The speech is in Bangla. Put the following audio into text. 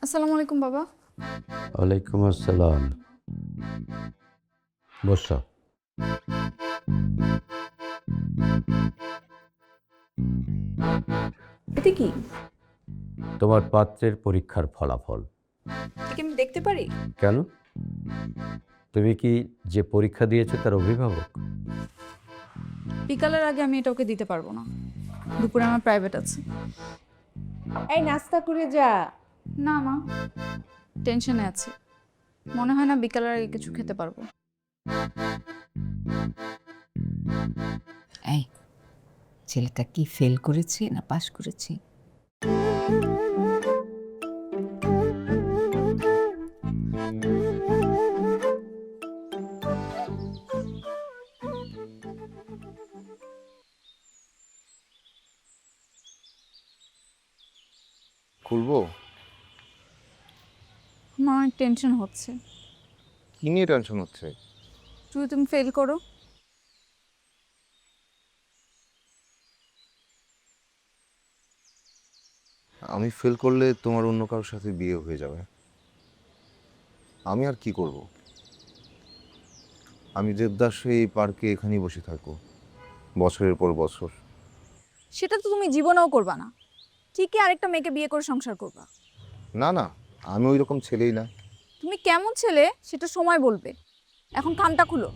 আসসালামু আলাইকুম বাবা। ওয়ালাইকুম আসসালাম। বসো। এটা কি? তোমার পাত্রের পরীক্ষার ফলাফল। এটা কি আমি দেখতে পারি? কেন? তুমি কি যে পরীক্ষা দিয়েছো তার অভিভাবক? বিকালের আগে আমি এটা ওকে দিতে পারবো না। দুপুরে আমার প্রাইভেট আছে। এই নাস্তা করে যা। না মা, টেনশনে আছি। মনে হয় না বিকালের আগে কিছু খেতে পারবো। এই ছেলেটা কি ফেল করেছে না পাস করেছে? খুলবো? আমার অনেক টেনশন হচ্ছে। কি নিয়ে টেনশন হচ্ছে? যদি তুমি ফেল করো? আমি ফেল করলে তোমার অন্য কারোর সাথে বিয়ে হয়ে যাবে। আমি আর কি করব? আমি দেবদাস হয়ে এই পার্কে এখানেই বসে থাকবো বছরের পর বছর। সেটা তো তুমি জীবনেও করবা না। ঠিকই আরেকটা মেয়েকে বিয়ে করে সংসার করবা। না না, আমি ওই রকম ছেলেই না। তুমি কেমন ছেলে সেটা সময় বলবে। এখন কানটা খুলো।